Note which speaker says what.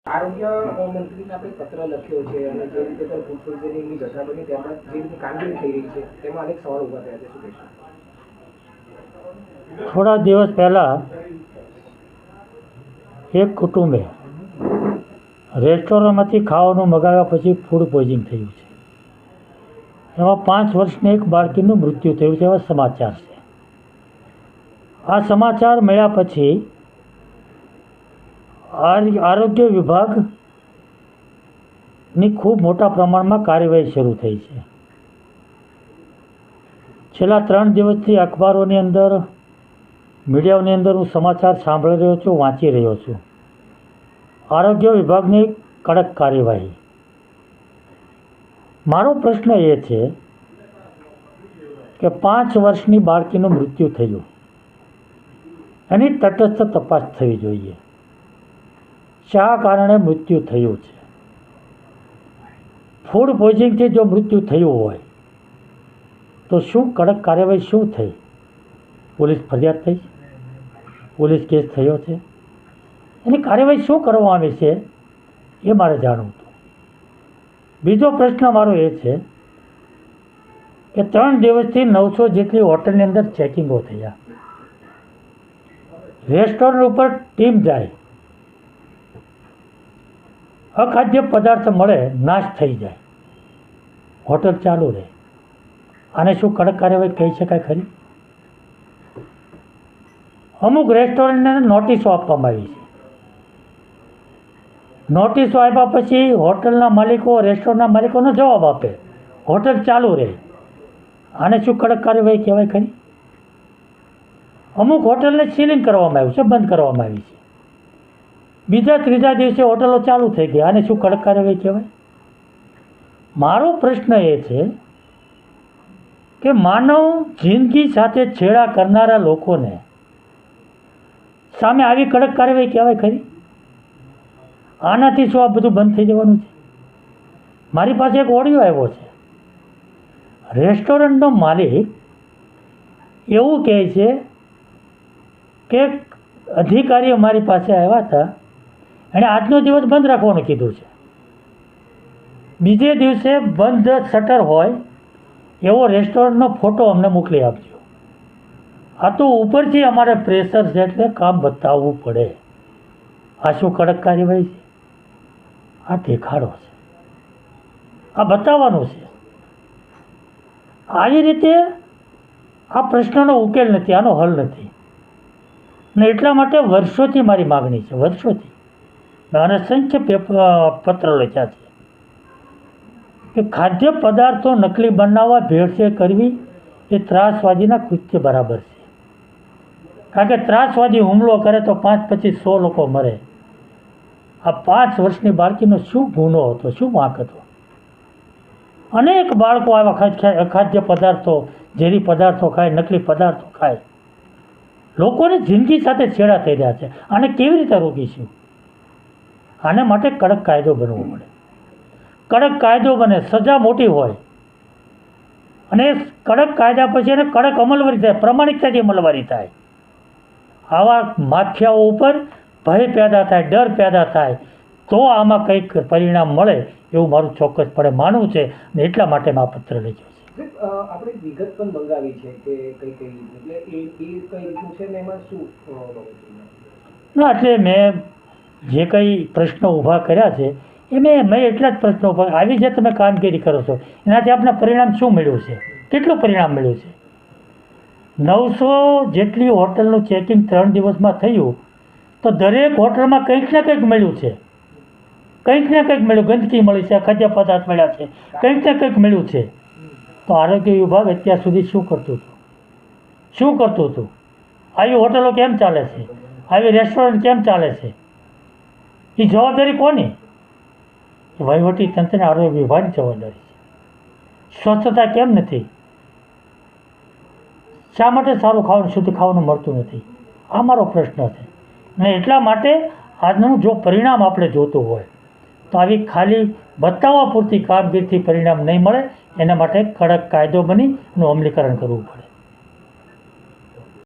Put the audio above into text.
Speaker 1: આરોગ્ય મંત્રીને આપણે પત્ર લખ્યો છે અને જે રીતે ફૂડ પોઈઝનિંગની ઘટના બની ત્યારબાદ જે રીતે કામગીરી થઈ રહી છે તેમાં અનેક સવાલ ઊભા થયા છે. શું કહેશો?
Speaker 2: થોડા દિવસ પહેલાં એક કુટુંબે રેસ્ટોરન્ટમાંથી ખાવાનું મગાવ્યા પછી ફૂડ પોઈઝનિંગ થયું છે. એમાં 5 વર્ષની એક બાળકીનું મૃત્યુ થયું છે એવા સમાચાર છે. આ સમાચાર મળ્યા પછી આરોગ્ય વિભાગની ખૂબ મોટા પ્રમાણમાં કાર્યવાહી શરૂ થઈ છે. છેલ્લા 3 દિવસથી અખબારોની અંદર, મીડિયાની અંદર હું સમાચાર સાંભળી રહ્યો છું, વાંચી રહ્યો છું. આરોગ્ય વિભાગની કડક કાર્યવાહી. મારો પ્રશ્ન એ છે કે 5 વર્ષની બાળકીનું મૃત્યુ થયું, એની તટસ્થ તપાસ થવી જોઈએ. શા કારણે મૃત્યુ થયું છે? ફૂડ પોઈઝનિંગથી જો મૃત્યુ થયું હોય તો શું કડક કાર્યવાહી શું થઈ? પોલીસ ફરિયાદ થઈ? પોલીસ કેસ થયો છે? એની કાર્યવાહી શું કરવામાં આવી છે એ મારે જાણવું હતું. બીજો પ્રશ્ન મારો એ છે કે 3 દિવસથી 900 જેટલી હોટલની અંદર ચેકિંગો થયા. રેસ્ટોરન્ટ ઉપર ટીમ જાય, અખાદ્ય પદાર્થ મળે, નાશ થઈ જાય, હોટલ ચાલુ રહે. આને શું કડક કાર્યવાહી કહી શકાય ખરી? અમુક રેસ્ટોરન્ટને નોટિસો આપવામાં આવી છે. નોટિસો આપ્યા પછી હોટલના માલિકો, રેસ્ટોરન્ટના માલિકોનો જવાબ આપે, હોટલ ચાલુ રહે. આને શું કડક કાર્યવાહી કહેવાય ખરી? અમુક હોટલને સીલિંગ કરવામાં આવ્યું છે, બંધ કરવામાં આવી છે. બીજા ત્રીજા દિવસે હોટલો ચાલુ થઈ ગઈ. આને શું કડક કાર્યવાહી કહેવાય? મારો પ્રશ્ન એ છે કે માનવ જિંદગી સાથે છેડા કરનારા લોકોને સામે આવી કડક કાર્યવાહી કહેવાય ખરી? આનાથી શું આ બધું બંધ થઈ જવાનું છે? મારી પાસે એક ઓડિયો આવ્યો છે. રેસ્ટોરન્ટનો માલિક એવું કહે છે કે અધિકારીઓ મારી પાસે આવ્યા હતા, એણે આજનો દિવસ બંધ રાખવાનું કીધું છે. બીજે દિવસે બંધ શટર હોય એવો રેસ્ટોરન્ટનો ફોટો અમને મોકલી આપજો. આ તો ઉપરથી અમારે પ્રેશર છે એટલે કામ બતાવવું પડે. આ શું કડક કાર્યવાહી છે? આ દેખાડો છે, આ બતાવવાનું છે. આવી રીતે આ પ્રશ્નનો ઉકેલ નથી, આનો હલ નથી. ને એટલા માટે વર્ષોથી મારી માગણી છે, વર્ષોથી મેં અસંખ્ય પત્ર લખ્યા છે કે ખાદ્ય પદાર્થો નકલી બનાવવા, ભેળસેળ કરવી એ ત્રાસવાદીના કૃત્ય બરાબર છે. કારણ કે ત્રાસવાદી હુમલો કરે તો 5, 25, 100 લોકો મરે. આ 5 વર્ષની બાળકીનો શું ગુનો હતો, શું વાંક હતો? અનેક બાળકો આવા અખાદ્ય પદાર્થો, ઝેરી પદાર્થો ખાય, નકલી પદાર્થો ખાય. લોકોની જિંદગી સાથે છેડા થઈ રહ્યા છે. આને કેવી રીતે રોકીશું? આને માટે કડક કાયદો બનવો પડે. કડક કાયદો બને, સજા મોટી હોય, અને કડક કાયદા પછી એને કડક અમલવારી થાય, પ્રમાણિકતાથી અમલવારી થાય. આવા માફિયાઓ ઉપર ભય પેદા થાય, ડર પેદા થાય, તો આમાં કંઈક પરિણામ મળે એવું મારું ચોક્કસપણે માનવું છે. અને એટલા માટે મેં આ પત્ર લખ્યો છે.
Speaker 1: આપણે વિગત પણ મંગાવી છે કે કઈ કઈ એટલે એ કઈ રીતનું છે ને એમાં શું
Speaker 2: ના, એટલે મેં જે કંઈ પ્રશ્નો ઊભા કર્યા છે એ મેં એટલા જ પ્રશ્નો ઊભા. આવી જે તમે કામગીરી કરો છો એનાથી આપણે પરિણામ શું મળ્યું છે? કેટલું પરિણામ મળ્યું છે? 900 જેટલી હોટલનું ચેકિંગ 3 દિવસમાં થયું તો દરેક હોટલમાં કંઈક ને કંઈક મળ્યું છે. કંઈક ને કંઈક મળ્યું. ગંદકી મળી છે, ખાદ્ય પદાર્થ મળ્યા છે, કંઈક ને કંઈક મળ્યું છે. તો આરોગ્ય વિભાગ અત્યાર સુધી શું કરતું હતું? શું કરતું હતું? આવી હોટલો કેમ ચાલે છે? આવી રેસ્ટોરન્ટ કેમ ચાલે છે? એ જવાબદારી કોની? વહીવટી તંત્રને, આરોગ્ય વિભાગની જવાબદારી છે. સ્વચ્છતા કેમ નથી? શા માટે સારું ખાવાનું, શુદ્ધ ખાવાનું મળતું નથી? આ મારો પ્રશ્ન છે. અને એટલા માટે આજનું જો પરિણામ આપણે જોતું હોય તો આવી ખાલી બતાવવા પૂરતી કામગીરીથી પરિણામ નહીં મળે. એના માટે કડક કાયદો બની એનું અમલીકરણ કરવું પડે.